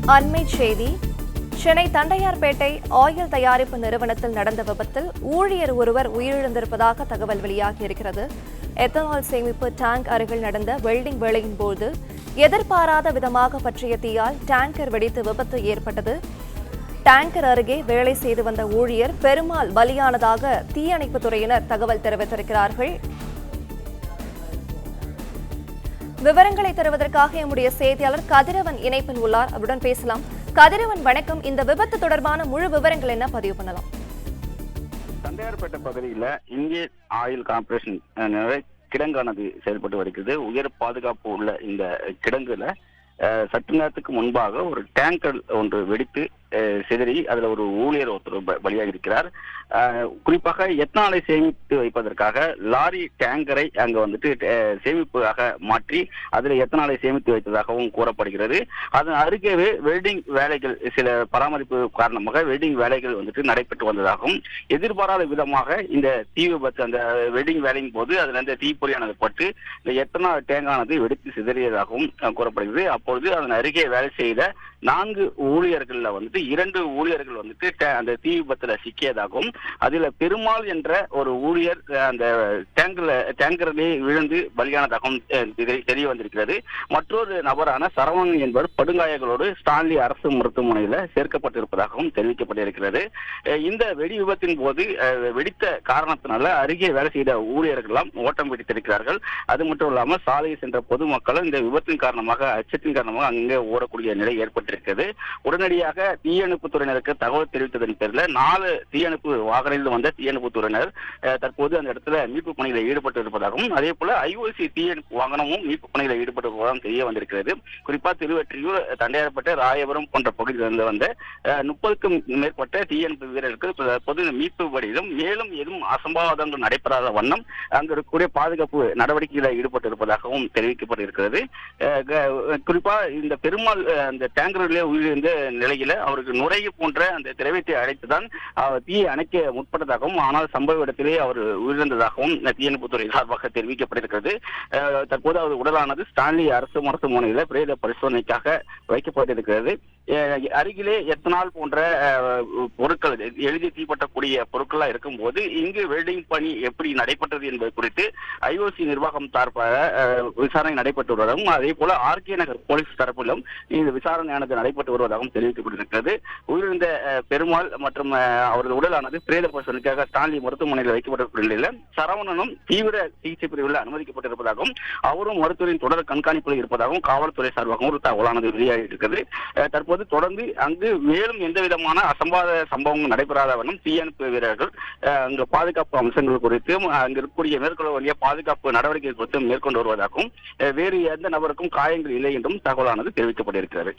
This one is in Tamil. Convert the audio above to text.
அண்மை செய்தி. சென்னை தண்டையார்பேட்டை ஆயில் தயாரிப்பு நிறுவனத்தில் நடந்த விபத்தில் ஊழியர் ஒருவர் உயிரிழந்திருப்பதாக தகவல் வெளியாகியிருக்கிறது. எத்தனால் சேமிப்பு டேங்க் அருகில் நடந்த வெல்டிங் வேலையின் போது எதிர்பாராத விதமாக பற்றிய தீயால் டேங்கர் வெடித்து விபத்து ஏற்பட்டது. டேங்கர் அருகே வேலை செய்து வந்த ஊழியர் பெருமாள் பலியானதாக தீயணைப்புத் துறையினர் தகவல் தெரிவித்திருக்கிறார்கள். விவரங்களை தருவதற்காக நம்முடைய செய்தியாளர் கதிரவன் இணைப்பில் உள்ளார். அவருடன் பேசலாம். கதிரவன் வணக்கம். இந்த விபத்து தொடர்பான முழு விவரங்கள் என்ன பதிவு பண்ணலாம்? தண்டையார்பேட்டை பகுதியில் இந்தியன் ஆயில் கார்பரேஷன் கிடங்கானது செயல்பட்டு வருகிறது. உயர் பாதுகாப்பு உள்ள இந்த கிடங்குல சற்று நேரத்துக்கு முன்பாக ஒரு டேங்கர் ஒன்று வெடித்து சிதறி அதுல ஒரு ஊழியர் ஒருத்தர் பலியாக இருக்கிறார். குறிப்பாக எத்தனாலை சேமித்து வைப்பதற்காக லாரி டேங்கரை அங்க வந்துட்டு சேமிப்பாக மாற்றி அதுல எத்தனாலை சேமித்து வைத்ததாகவும் கூறப்படுகிறது. அதன் அருகேவே வெல்டிங் வேலைகள் சில பராமரிப்பு காரணமாக வெல்டிங் வேலைகள் வந்துட்டு நடைபெற்று வந்ததாகவும் எதிர்பாராத விதமாக இந்த தீ விபத்து அந்த வெல்டிங் வேலையின் போது அதுல இருந்து தீப்பொறியானது பட்டு இந்த எத்தனால் டேங்கானது வெடித்து சிதறியதாகவும் கூறப்படுகிறது. அப்பொழுது அதன் அருகே வேலை செய்த 4 ஊழியர்கள்ல வந்துட்டு 2 ஊழியர்கள் வந்துட்டு அந்த தீ விபத்துல சிக்கியதாகவும் அதுல பெருமாள் என்ற ஒரு ஊழியர் அந்த டேங்கரிலே விழுந்து பலியானதாகவும் தெரிய வந்திருக்கிறது. மற்றொரு நபரான சரவணன் என்பவர் படுகாயங்களோடு ஸ்டான்லி அரசு மருத்துவமனையில சேர்க்கப்பட்டிருப்பதாகவும் தெரிவிக்கப்பட்டிருக்கிறது. இந்த வெடி விபத்தின் போது வெடித்த காரணத்தினால அருகே வேலை செய்த ஊழியர்கள்லாம் ஓட்டம் பிடித்திருக்கிறார்கள். அது மட்டும் இல்லாமல் சாலையை சென்ற பொதுமக்களும் இந்த விபத்தின் காரணமாக அச்சத்தின் காரணமாக அங்கே ஓடக்கூடிய நிலை ஏற்பட்டிருக்கிறது. உடனடியாக தீயணைப்புத் துறையினருக்கு தகவல் தெரிவித்ததன் பேரில் 4 தீயணைப்பு வாகனத்தில் வந்த தீயணைப்புத் துறையினர் தற்போது அந்த இடத்துல மீட்பு பணிகளில் ஈடுபட்டு இருப்பதாகவும் அதே போல ஐஓசி தீயணைப்பு வாகனமும் மீட்பு பணிகளில் ஈடுபட்டு இருப்பதாகவும் தெரிய வந்திருக்கிறது. குறிப்பா திருவெற்றியூர், தண்டையார்பேட்டை, ராயபுரம் போன்ற பகுதிகளிலிருந்து வந்த 30க்கும் மேற்பட்ட தீயணைப்பு வீரர்களுக்கு பொது மீட்பு பணியிலும் மேலும் எதுவும் அசம்பாவிதங்கள் நடைபெறாத வண்ணம் அங்கு இருக்கக்கூடிய பாதுகாப்பு நடவடிக்கைகளில் ஈடுபட்டு இருப்பதாகவும் தெரிவிக்கப்பட்டிருக்கிறது. குறிப்பா இந்த பெருமாள் அந்த டேங்கரிலே உயிரிழந்த நிலையில அவருக்கு நுரையீரல் போன்ற அந்த திரவியத்தை அடைத்துதான் தீயை அணைக்க முற்பட்டதாகவும் ஆனால் சம்பவ இடத்திலே அவர் உயிரிழந்ததாகவும் தீயணைப்புத்துறை சார்பாக தெரிவிக்கப்பட்டிருக்கிறது. தற்போது அவர் உடலானது ஸ்டான்லி அரசு மருத்துவமனையில பிரேத பரிசோதனைக்காக வைக்கப்பட்டிருக்கிறது. அருகிலே எத்தனால் போன்ற பொருட்கள் எழுதி தீப்பற்றக்கூடிய பொருட்களா இருக்கும் போது இங்கு வெல்டிங் பணி எப்படி நடைபெற்றது என்பது குறித்து ஐஓசி நிர்வாகம் சார்பாக விசாரணை நடைபெற்று வருவதாகவும் அதே போல ஆர்கே நகர் போலீஸ் தரப்பிலும் இந்த விசாரணையானது நடைபெற்று வருவதாகவும் தெரிவிக்கப்பட்டிருக்கிறது. உயிரிழந்த பெருமாள் மற்றும் அவரது உடலானது பிரேத பரிசோதனைக்காக ஸ்டான்லி மருத்துவமனையில் வைக்கப்பட்டிருக்கிற நிலையில் சரவணனும் தீவிர சிகிச்சை பிரிவில் அனுமதிக்கப்பட்டிருப்பதாகவும் அவரும் மருத்துவரின் தொடர் கண்காணிப்பில் இருப்பதாகவும் காவல்துறை சார்பாகவும் ஒரு தகவலானது வெளியாகியிருக்கிறது. தற்போது தொடர்ந்து அங்கு மேலும் எந்த விதமான அசம்பாத சம்பவங்கள் நடைபெறாத வண்ணம் தீயணைப்பு வீரர்கள் அங்கு பாதுகாப்பு அம்சங்கள் குறித்தும் அங்கு இருக்கக்கூடிய மேற்கொள்ள வேண்டிய பாதுகாப்பு நடவடிக்கைகள் குறித்தும் மேற்கொண்டு வருவதாகவும் வேறு எந்த நபருக்கும் காயங்கள் இல்லை என்றும் தகவலானது தெரிவிக்கப்பட்டிருக்கிறது.